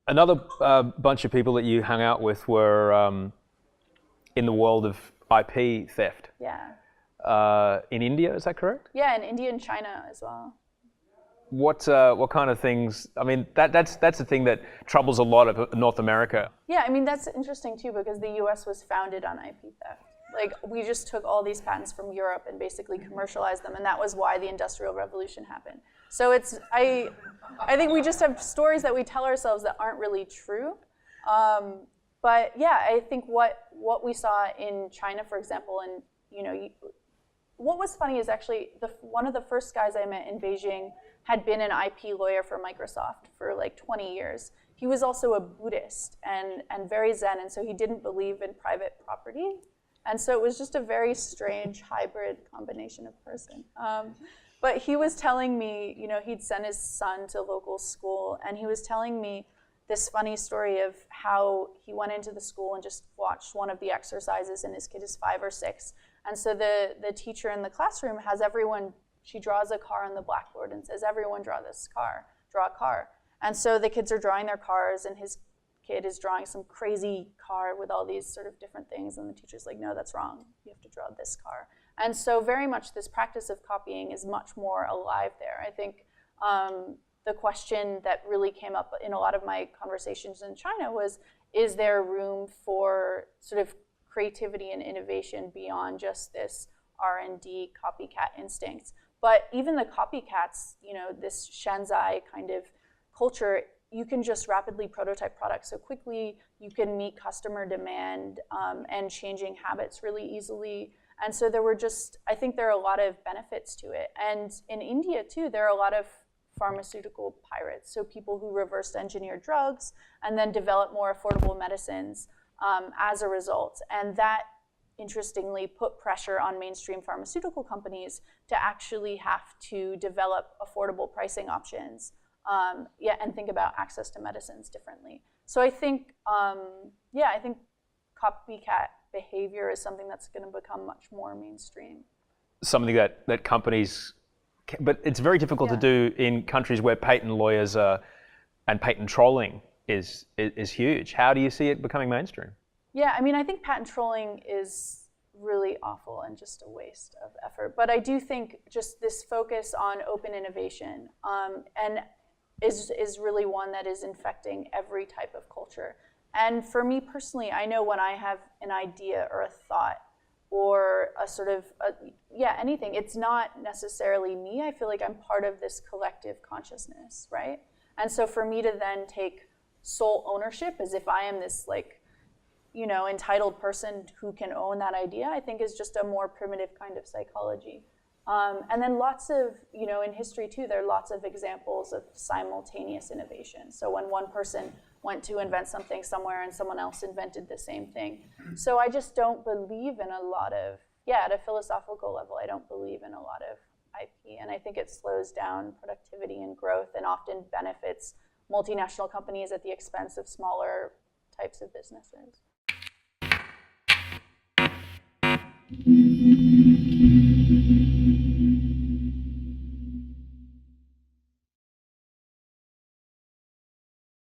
Another bunch of people that you hung out with were in the world of IP theft. Yeah. In India, is that correct? Yeah, in India and China as well. What kind of things? I mean, that's the thing that troubles a lot of North America. Yeah, I mean, that's interesting too, because the US was founded on IP theft. Like, we just took all these patents from Europe and basically commercialized them, and that was why the Industrial Revolution happened. So I think we just have stories that we tell ourselves that aren't really true. But yeah, I think what we saw in China, for example, and what was funny is actually one of the first guys I met in Beijing had been an IP lawyer for Microsoft for like 20 years. He was also a Buddhist and very Zen, and so he didn't believe in private property. And so it was just a very strange hybrid combination of person. But he was telling me, he'd sent his son to local school, and he was telling me this funny story of how he went into the school and just watched one of the exercises, and his kid is 5 or 6. And so the teacher in the classroom has everyone, she draws a car on the blackboard and says, everyone draw a car. And so the kids are drawing their cars, and his kid is drawing some crazy car with all these sort of different things, and the teacher's like, no, that's wrong. You have to draw this car. And so very much this practice of copying is much more alive there. I think the question that really came up in a lot of my conversations in China was, is there room for sort of creativity and innovation beyond just this R&D copycat instincts? But even the copycats, this Shanzai kind of culture, you can just rapidly prototype products so quickly. You can meet customer demand and changing habits really easily. And so I think there are a lot of benefits to it. And in India too, there are a lot of pharmaceutical pirates, so people who reverse engineer drugs and then develop more affordable medicines as a result. And that, interestingly, put pressure on mainstream pharmaceutical companies to actually have to develop affordable pricing options, and think about access to medicines differently. So I think, I think copycat behavior is something that's going to become much more mainstream. Something that companies, but it's very difficult to do in countries where patent lawyers and patent trolling is huge. How do you see it becoming mainstream? Yeah, I mean, I think patent trolling is really awful and just a waste of effort. But I do think just this focus on open innovation and is really one that is infecting every type of culture. And for me personally, I know when I have an idea or a thought or a sort of, anything, it's not necessarily me. I feel like I'm part of this collective consciousness, right? And so for me to then take sole ownership as if I am this entitled person who can own that idea, I think is just a more primitive kind of psychology. And then lots of, in history too, there are lots of examples of simultaneous innovation. So when one person went to invent something somewhere and someone else invented the same thing. So I just don't believe in a lot of, at a philosophical level, I don't believe in a lot of IP. And I think it slows down productivity and growth and often benefits multinational companies at the expense of smaller types of businesses.